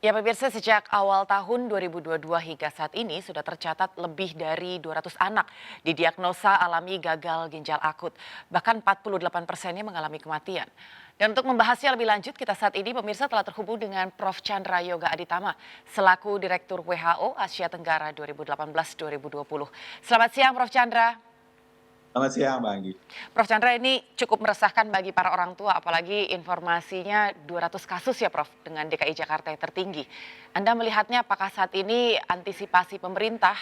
Ya pemirsa, sejak awal tahun 2022 hingga saat ini sudah tercatat lebih dari 200 anak didiagnosa alami gagal ginjal akut. Bahkan 48%-nya mengalami kematian. Dan untuk membahasnya lebih lanjut, kita saat ini pemirsa telah terhubung dengan Prof. Chandra Yoga Aditama selaku Direktur WHO Asia Tenggara 2018-2020. Selamat siang Prof. Chandra. Selamat siang, Mbak Anggi. Prof. Chandra, ini cukup meresahkan bagi para orang tua, apalagi informasinya 200 kasus ya Prof, dengan DKI Jakarta yang tertinggi. Anda melihatnya apakah saat ini antisipasi pemerintah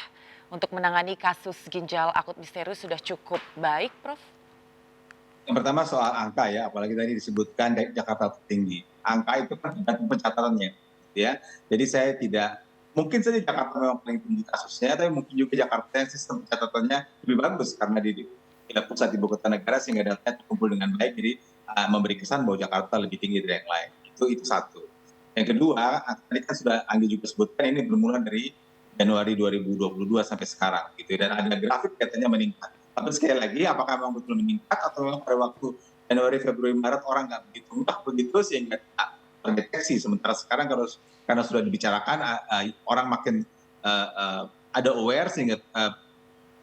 untuk menangani kasus ginjal akut misterius sudah cukup baik, Prof? Yang pertama soal angka ya, apalagi tadi disebutkan Jakarta tertinggi. Angka itu kan tergantung pencatatannya, gitu ya. Jadi saya tidak, mungkin saja Jakarta memang paling tinggi kasusnya, tapi mungkin juga Jakarta yang sistem pencatatannya lebih bagus karena di pusat ibu kota negara sehingga datanya terkumpul dengan baik. Jadi memberi kesan bahwa Jakarta lebih tinggi dari yang lain. Itu satu. Yang kedua, tadi kan sudah Anggi juga sebutkan ini bermula dari Januari 2022 sampai sekarang, gitu. Dan ada grafik katanya meningkat. Tapi sekali lagi, apakah memang betul meningkat atau memang pada waktu Januari, Februari, Maret orang nggak begitu mudah begitu sehingga tidak terdeteksi. Sementara sekarang karena sudah dibicarakan, orang makin ada aware sehingga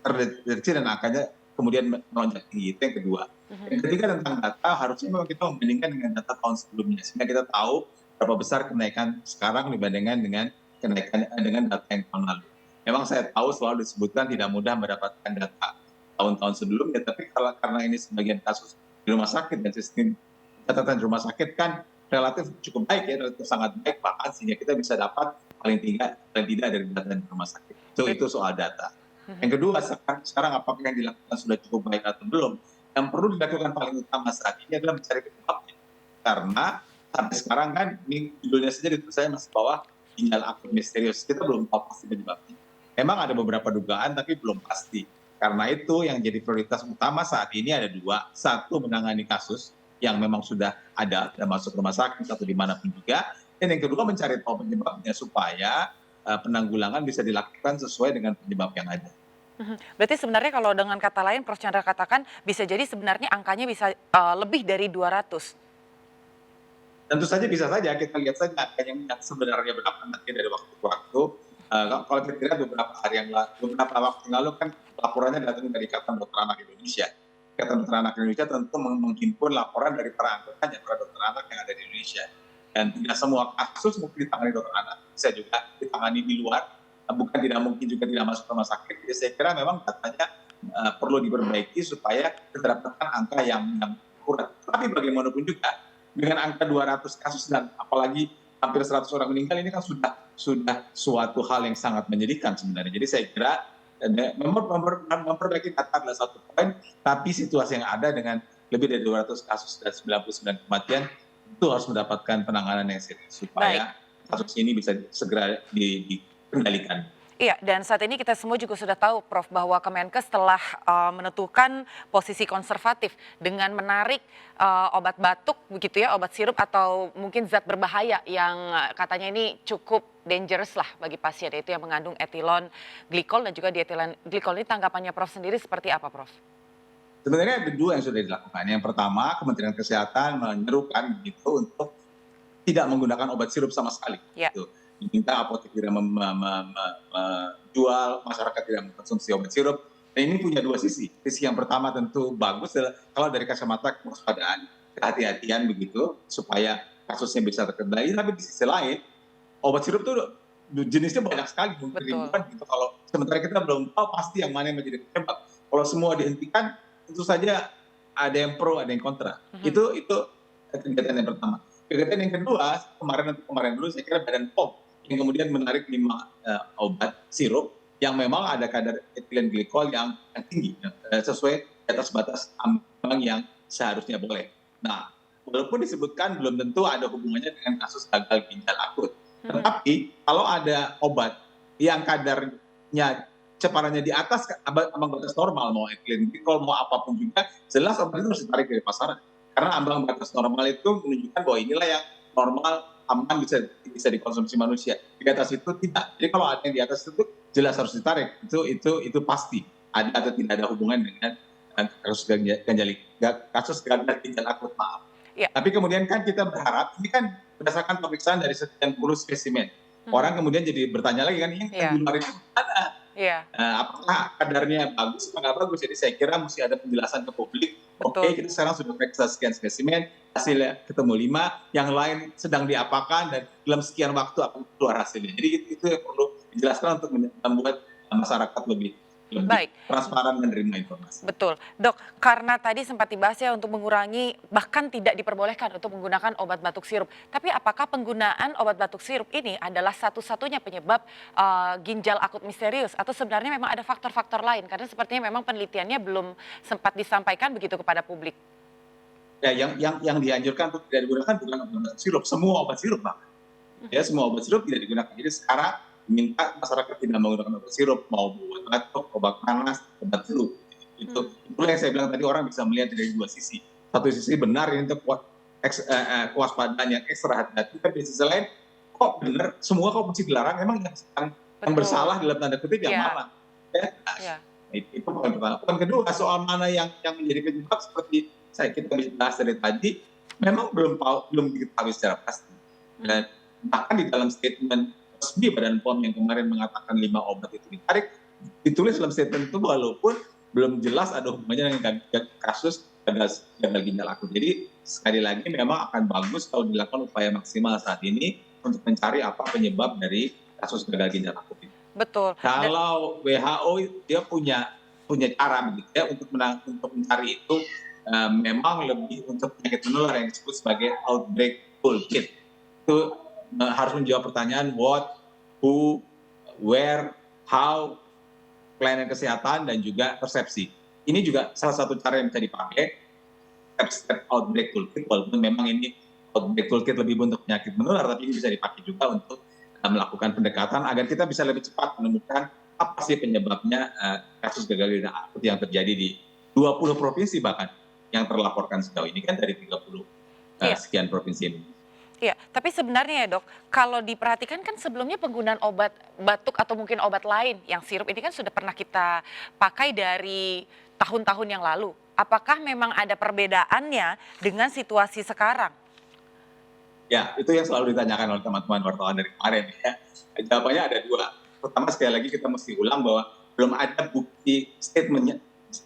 terdeteksi dan angkanya kemudian melonjak tinggi. Itu yang kedua. Yang ketiga tentang data, harusnya memang kita membandingkan dengan data tahun sebelumnya sehingga kita tahu berapa besar kenaikan sekarang dibandingkan dengan kenaikan dengan data yang tahun lalu. Memang saya tahu selalu disebutkan tidak mudah mendapatkan data tahun-tahun sebelumnya, tapi karena ini sebagian kasus di rumah sakit dan sistem catatan di rumah sakit kan relatif cukup baik ya, relatif sangat baik bahkan sehingga kita bisa dapat paling tidak dari data di rumah sakit. Itu soal data. Yang kedua, sekarang apakah yang dilakukan sudah cukup baik atau belum? Yang perlu dilakukan paling utama saat ini adalah mencari penyebabnya. Karena sampai sekarang kan ini judulnya saja saya masih bawah ginjal akut misterius. Kita belum tahu pasti penyebabnya. Memang ada beberapa dugaan tapi belum pasti. Karena itu yang jadi prioritas utama saat ini ada dua. Satu, menangani kasus yang memang sudah ada dan masuk rumah sakit atau dimanapun juga. Dan yang kedua, mencari tahu penyebabnya supaya penanggulangan bisa dilakukan sesuai dengan penyebab yang ada. Berarti sebenarnya kalau dengan kata lain Prof. Chandra katakan bisa jadi sebenarnya angkanya bisa lebih dari 200. Tentu saja bisa saja, kita lihat saja angkanya yang sebenarnya berapa nanti dari waktu ke waktu. Kalau kita lihat beberapa waktu yang lalu kan laporannya datang dari Ikatan Dokter Anak Indonesia. Ikatan Dokter Anak Indonesia tentu menghimpun laporan dari para anggotanya, para dokter anak yang ada di Indonesia. Dan tidak semua kasus mungkin ditangani dokter anak, bisa juga ditangani di luar, bukan tidak mungkin juga tidak masuk rumah sakit. Jadi saya kira memang datanya perlu diperbaiki supaya terdapatkan angka yang akurat. Tapi bagaimanapun juga dengan angka 200 kasus dan apalagi hampir 100 orang meninggal ini kan sudah suatu hal yang sangat menyedihkan sebenarnya. Jadi saya kira memperbaiki data adalah satu poin, tapi situasi yang ada dengan lebih dari 200 kasus dan 99 kematian itu harus mendapatkan penanganan yang serius supaya kasus ini bisa segera dikendalikan. Iya, dan saat ini kita semua juga sudah tahu, Prof, bahwa Kemenkes telah menentukan posisi konservatif dengan menarik obat batuk, begitu ya, obat sirup atau mungkin zat berbahaya yang katanya ini cukup dangerous lah bagi pasien, yaitu yang mengandung etilon glikol dan juga dietilen glikol. Ini tanggapannya Prof sendiri seperti apa, Prof? Sebenarnya ada dua yang sudah dilakukan. Yang pertama, Kementerian Kesehatan menyerukan gitu untuk tidak menggunakan obat sirup sama sekali. Ya. Gitu. Diminta apotek tidak menjual, masyarakat tidak mengkonsumsi obat sirup. Dan ini punya dua sisi. Sisi yang pertama tentu bagus adalah kalau dari kacamata kewaspadaan, kehati-hatian begitu, supaya kasusnya bisa terkendali. Tapi di sisi lain, obat sirup itu jenisnya banyak sekali, ribuan gitu. Kalau sementara kita belum tahu pasti yang mana yang menjadi penyebab. Kalau semua dihentikan, tentu saja ada yang pro, ada yang kontra. Itu kegiatan yang pertama. Kegiatan yang kedua, kemarin dulu saya kira Badan POM yang kemudian menarik 5 obat sirup yang memang ada kadar etilen glikol yang tinggi, sesuai di atas batas ambang yang seharusnya boleh. Nah, walaupun disebutkan belum tentu ada hubungannya dengan kasus gagal ginjal akut. Tetapi kalau ada obat yang kadarnya ceparannya di atas ambang batas normal, mau etilen glikol, mau apapun juga, jelas obat itu harus ditarik dari pasaran. Karena ambang batas normal itu menunjukkan bahwa inilah yang normal, aman, bisa dikonsumsi manusia. Di atas itu tidak. Jadi kalau ada yang di atas itu jelas harus ditarik. Itu pasti ada atau tidak ada hubungan dengan kasus gagal ginjal akut, maaf. Iya. Tapi kemudian kan kita berharap, ini kan berdasarkan pemeriksaan dari sekian puluh spesimen. Orang Mhm. kemudian jadi bertanya lagi kan, ini yang di Iya. luar itu mana? Iya. Apakah kadarnya bagus atau nggak bagus? Jadi saya kira mesti ada penjelasan ke publik. Oke, Betul. kita sekarang sudah periksa sekian spesimen, hasilnya ketemu 5, yang lain sedang diapakan dan dalam sekian waktu akan keluar hasilnya. Jadi itu yang perlu dijelaskan untuk membuat masyarakat lebih lebih Baik. transparan menerima informasi. Betul. Dok, karena tadi sempat dibahas ya untuk mengurangi bahkan tidak diperbolehkan untuk menggunakan obat batuk sirup. Tapi apakah penggunaan obat batuk sirup ini adalah satu-satunya penyebab ginjal akut misterius atau sebenarnya memang ada faktor-faktor lain? Karena sepertinya memang penelitiannya belum sempat disampaikan begitu kepada publik. Ya, yang dianjurkan untuk tidak digunakan bukan obat sirup, semua obat sirup, Pak. Ya, Mhm. semua obat sirup tidak digunakan. Jadi sekarang minta masyarakat tidak menggunakan obat sirup, mau obat batuk, obat panas, obat flu. Hmm. Itulah yang saya bilang tadi, orang bisa melihat dari dua sisi. Satu sisi benar ini untuk kewaspadaan yang ekstra hati-hati, tapi di sisi lain kok benar semua kok mesti dilarang, emang yang bersalah Betul. dalam tanda kutip yang Ya, mana? Ya, ya. itu poin pertama. Poin kedua, soal mana yang menjadi penyebab seperti kita bahas dari tadi, memang belum diketahui secara pasti. Dan bahkan di dalam statement resmi Badan POM yang kemarin mengatakan 5 obat itu ditarik, ditulis dalam statement itu walaupun belum jelas ada hubungannya dengan kasus gagal ginjal akut. Jadi sekali lagi memang akan bagus kalau dilakukan upaya maksimal saat ini untuk mencari apa penyebab dari kasus gagal ginjal akut ini. Betul. Kalau WHO dia punya cara begitu ya untuk mencari itu, memang lebih untuk penyakit menular yang disebut sebagai outbreak toolkit. Itu harus menjawab pertanyaan what, who, where, how, pelayanan kesehatan dan juga persepsi. Ini juga salah satu cara yang bisa dipakai, step outbreak toolkit, walaupun memang ini outbreak toolkit lebih untuk penyakit menular, tapi ini bisa dipakai juga untuk melakukan pendekatan agar kita bisa lebih cepat menemukan apa sih penyebabnya kasus gagal ginjal akut yang terjadi di 20 provinsi bahkan yang terlaporkan sejauh ini kan dari 30 Iya. sekian provinsi ini. Iya, tapi sebenarnya ya dok, kalau diperhatikan kan sebelumnya penggunaan obat batuk atau mungkin obat lain yang sirup ini kan sudah pernah kita pakai dari tahun-tahun yang lalu. Apakah memang ada perbedaannya dengan situasi sekarang? Ya, itu yang selalu ditanyakan oleh teman-teman wartawan dari kemarin ya. Jawabannya ada dua. Pertama, sekali lagi kita mesti ulang bahwa belum ada bukti statementnya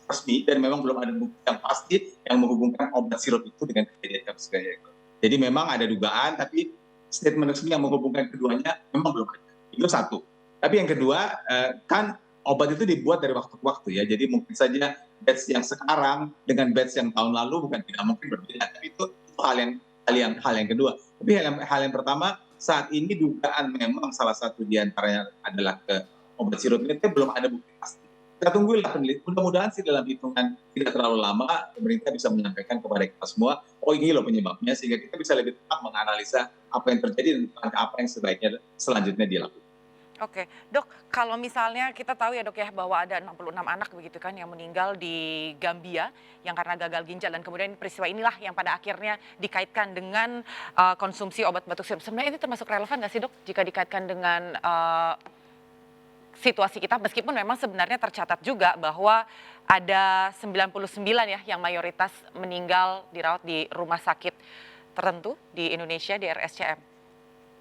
resmi dan memang belum ada bukti yang pasti yang menghubungkan obat sirup itu dengan kejadian kasus gagal itu. Jadi memang ada dugaan, tapi statement resmi yang menghubungkan keduanya memang belum ada. Itu satu. Tapi yang kedua, kan obat itu dibuat dari waktu ke waktu ya. Jadi mungkin saja batch yang sekarang dengan batch yang tahun lalu bukan tidak mungkin berbeda. Tapi itu hal yang kedua. Tapi hal yang pertama, saat ini dugaan memang salah satu diantaranya adalah ke obat sirup ini, tapi belum ada bukti pasti. Kita tunggulah penelitian, mudah-mudahan sih dalam hitungan tidak terlalu lama, pemerintah bisa menyampaikan kepada kita semua, oh ini loh penyebabnya, sehingga kita bisa lebih tepat menganalisa apa yang terjadi dan apa yang sebaiknya selanjutnya dilakukan. Oke, dok, kalau misalnya kita tahu ya dok ya bahwa ada 66 anak begitu kan yang meninggal di Gambia yang karena gagal ginjal dan kemudian peristiwa inilah yang pada akhirnya dikaitkan dengan konsumsi obat batuk sirup. Sebenarnya ini termasuk relevan nggak sih dok jika dikaitkan dengan situasi kita meskipun memang sebenarnya tercatat juga bahwa ada 99 ya yang mayoritas meninggal dirawat di rumah sakit tertentu di Indonesia di RSCM.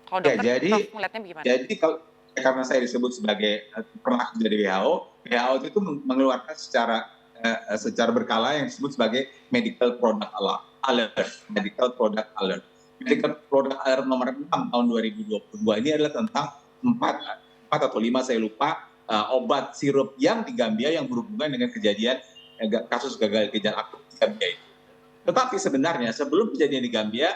Kalau Ya, dokter Prof melihatnya bagaimana? jadi kalau karena saya disebut sebagai pernah kerja di WHO itu mengeluarkan secara berkala yang disebut sebagai medical product alert, medical product alert. Medical product alert nomor 6 tahun 2022 ini adalah tentang 4 atau 5 saya lupa obat sirup yang di Gambia yang berhubungan dengan kejadian kasus gagal ginjal akut di Gambia itu. Tetapi sebenarnya sebelum kejadian di Gambia,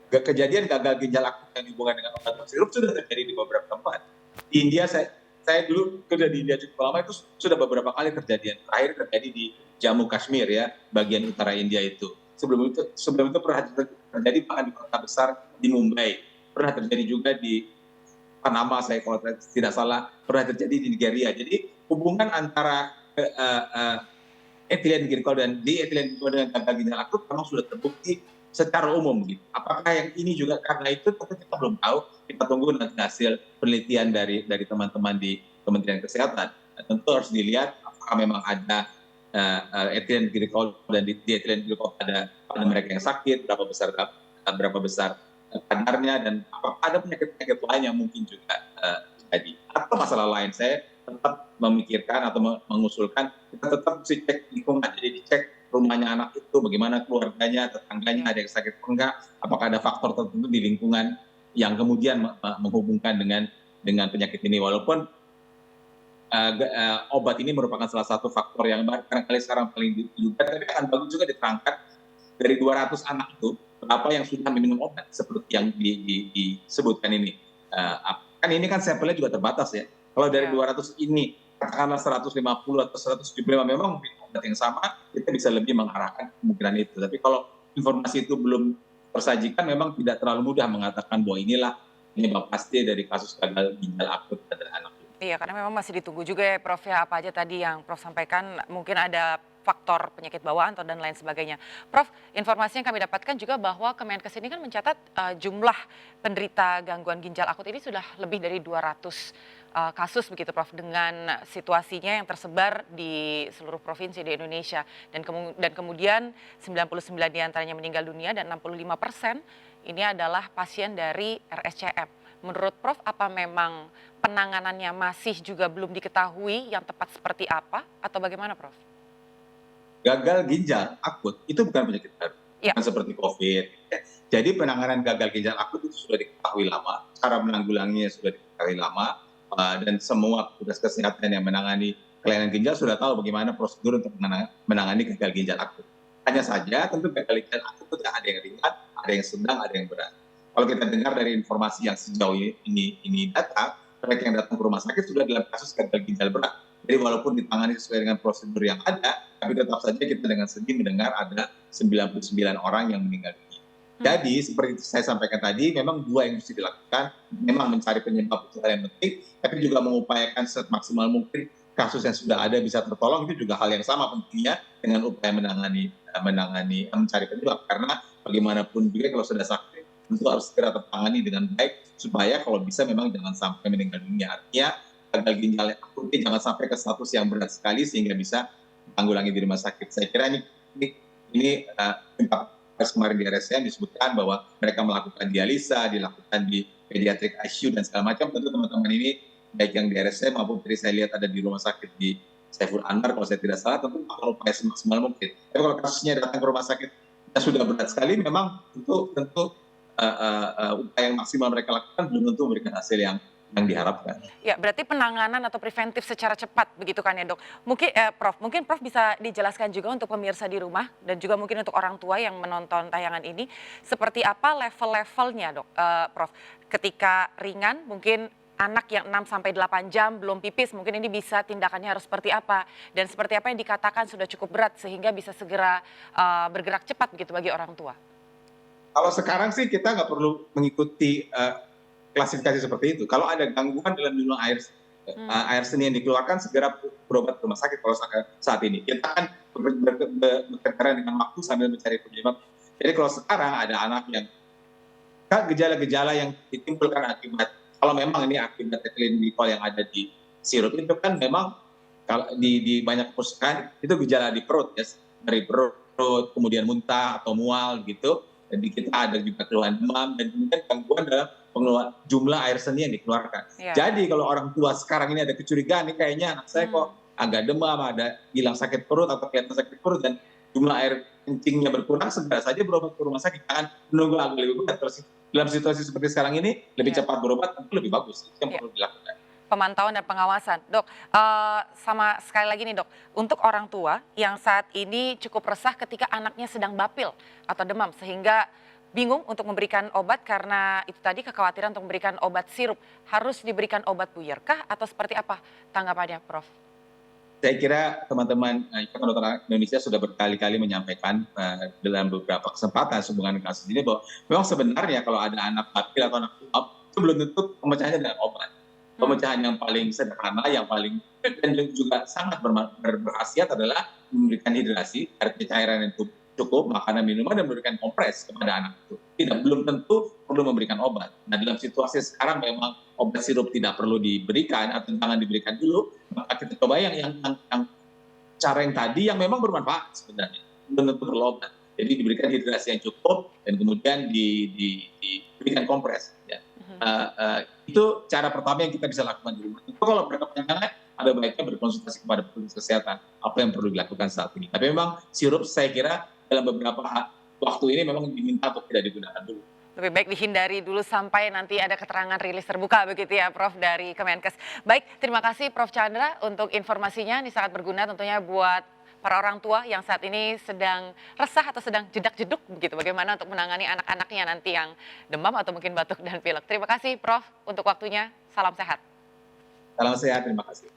kejadian gagal ginjal akut yang dihubungkan dengan obat sirup sudah terjadi di beberapa tempat. Di India, saya dulu kerja di India cukup lama, itu sudah beberapa kali kejadian. Terakhir terjadi di Jammu Kashmir ya, bagian utara India itu. Sebelum itu pernah terjadi bahkan di kota besar di Mumbai. Pernah terjadi juga di Panama, saya kalau tidak salah, pernah terjadi di Nigeria. Jadi hubungan antara etilen glikol dan dietilen glikol dengan gagal ginjal akut memang sudah terbukti secara umum gitu. Apakah yang ini juga karena itu tentu kita belum tahu. Kita tunggu nanti hasil penelitian dari teman-teman di Kementerian Kesehatan. Tentu harus dilihat apakah memang ada ethylene glycol dan diethylene glycol pada mereka yang sakit, berapa besar kadarnya, dan apakah ada penyakit-penyakit lain yang mungkin juga terjadi atau masalah lain. Saya tetap memikirkan atau mengusulkan kita tetap mesti cek lingkungan, jadi dicek rumahnya anak itu bagaimana, keluarganya, tetangganya, ada yang sakit atau enggak, apakah ada faktor tertentu di lingkungan yang kemudian menghubungkan dengan penyakit ini. Walaupun obat ini merupakan salah satu faktor yang barangkali sekarang paling juga, tapi akan bagus juga diterangkan dari 200 anak itu berapa yang sudah minum obat seperti yang disebutkan ini. Kan ini kan sampelnya juga terbatas ya. Kalau dari 200 ini katakanlah 150 atau 175 memang minum obat yang sama, kita bisa lebih mengarahkan kemungkinan itu. Tapi kalau informasi itu belum tersajikan, memang tidak terlalu mudah mengatakan bahwa inilah penyebab pasti dari kasus gagal ginjal akut pada anak. Iya, karena memang masih ditunggu juga ya Prof ya, apa aja tadi yang Prof sampaikan, mungkin ada faktor penyakit bawaan atau dan lain sebagainya. Prof, informasi yang kami dapatkan juga bahwa Kemenkes ini kan mencatat jumlah penderita gangguan ginjal akut ini sudah lebih dari 200 kasus begitu Prof, dengan situasinya yang tersebar di seluruh provinsi di Indonesia. Dan kemudian 99 diantaranya meninggal dunia dan 65% ini adalah pasien dari RSCM. Menurut Prof, apa memang penanganannya masih juga belum diketahui yang tepat seperti apa atau bagaimana Prof? Gagal ginjal akut itu bukan penyakit baru, Ya. bukan seperti COVID. Jadi penanganan gagal ginjal akut itu sudah diketahui lama, cara menanggulanginya sudah diketahui lama, dan semua petugas kesehatan yang menangani kelainan ginjal sudah tahu bagaimana prosedur untuk menangani gagal ginjal akut. Hanya saja tentu gagal ginjal akut itu ada yang ringan, ada yang sedang, ada yang berat. Kalau kita dengar dari informasi yang sejauh ini datang, mereka yang datang ke rumah sakit sudah dalam kasus gagal ginjal berat. Jadi walaupun ditangani sesuai dengan prosedur yang ada, tapi tetap saja kita dengan sedih mendengar ada 99 orang yang meninggal dunia. Jadi seperti saya sampaikan tadi, memang dua yang mesti dilakukan, memang mencari penyebab itu hal yang penting, tapi juga mengupayakan semaksimal mungkin kasus yang sudah ada bisa tertolong, itu juga hal yang sama pentingnya dengan upaya mencari penyebab. Karena bagaimanapun juga kalau sudah sakit, tentu harus segera tertangani dengan baik, supaya kalau bisa memang jangan sampai meninggal dunia. Artinya gagal ginjal akut jangan sampai ke status yang berat sekali sehingga bisa tanggulangi di rumah sakit. Saya kira ini kemarin di RSCM disebutkan bahwa mereka melakukan dialisa, dilakukan di pediatric ICU dan segala macam. Tentu teman-teman ini baik yang di RSCM maupun tadi saya lihat ada di rumah sakit di Saiful Anwar kalau saya tidak salah, tentu akan upaya semaksimal mungkin. Tapi kalau kasusnya datang ke rumah sakit yang sudah berat sekali, memang tentu upaya yang maksimal mereka lakukan belum tentu memberikan hasil yang diharapkan. Ya, berarti penanganan atau preventif secara cepat begitu kan ya Dok. Mungkin Prof bisa dijelaskan juga untuk pemirsa di rumah dan juga mungkin untuk orang tua yang menonton tayangan ini, seperti apa level-levelnya Dok, Prof. Ketika ringan mungkin anak yang 6-8 jam belum pipis, mungkin ini bisa tindakannya harus seperti apa, dan seperti apa yang dikatakan sudah cukup berat sehingga bisa segera bergerak cepat begitu bagi orang tua. Kalau sekarang sih kita nggak perlu mengikuti klasifikasi seperti itu. Kalau ada gangguan dalam minum air seni yang dikeluarkan, segera berobat ke rumah sakit. Kalau saat ini kita kan bekerja dengan waktu sambil mencari penyebab. Jadi kalau sekarang ada anak yang gejala-gejala yang ditimbulkan akibat, kalau memang ini akibat ethylene glycol yang ada di sirup itu kan memang kalau di banyak perusahaan itu gejala di perut ya, dari perut kemudian muntah atau mual gitu. Jadi kita ada juga keluhan demam dan kemudian gangguan dalam jumlah air seni yang dikeluarkan. Ya. Jadi kalau orang tua sekarang ini ada kecurigaan, nih kayaknya anak saya kok agak demam, ada hilang sakit perut atau kelihatan sakit perut dan jumlah air kencingnya berkurang, segera saja berobat ke rumah sakit. Jangan menunggu agak lebih berat. Terus dalam situasi seperti sekarang ini lebih cepat berobat tentu lebih bagus. Itu yang perlu dilakukan. Pemantauan dan pengawasan. Dok, sama sekali lagi nih Dok, untuk orang tua yang saat ini cukup resah ketika anaknya sedang bapil atau demam sehingga bingung untuk memberikan obat karena itu tadi kekhawatiran untuk memberikan obat sirup, harus diberikan obat buyar kah atau seperti apa tanggapannya Prof? Saya kira teman-teman Ikatan Dokter Indonesia sudah berkali-kali menyampaikan dalam beberapa kesempatan sehubungan dengan kasus ini bahwa memang sebenarnya kalau ada anak bapil atau anak demam itu belum tentu pemecahannya dengan obat. Pemecahan yang paling sederhana, yang paling dan juga sangat berkhasiat adalah memberikan hidrasi, cairan yang cukup, makanan, minuman, dan memberikan kompres kepada anak itu. Belum tentu perlu memberikan obat. Nah, dalam situasi sekarang memang obat sirup tidak perlu diberikan atau jangan diberikan dulu, maka kita coba yang cara yang tadi yang memang bermanfaat sebenarnya, benar-benar obat. Jadi diberikan hidrasi yang cukup dan kemudian diberikan kompres. Ya. Itu cara pertama yang kita bisa lakukan di rumah. Itu kalau berkepanjangan, ada baiknya berkonsultasi kepada petugas kesehatan apa yang perlu dilakukan saat ini. Tapi memang sirup saya kira dalam beberapa waktu ini memang diminta untuk tidak digunakan dulu. Lebih baik dihindari dulu sampai nanti ada keterangan rilis terbuka begitu ya Prof dari Kemenkes. Baik, terima kasih Prof Chandra untuk informasinya. Ini sangat berguna tentunya buat para orang tua yang saat ini sedang resah atau sedang jedak-jeduk begitu. Bagaimana untuk menangani anak-anaknya nanti yang demam atau mungkin batuk dan pilek. Terima kasih Prof untuk waktunya. Salam sehat. Salam sehat, terima kasih.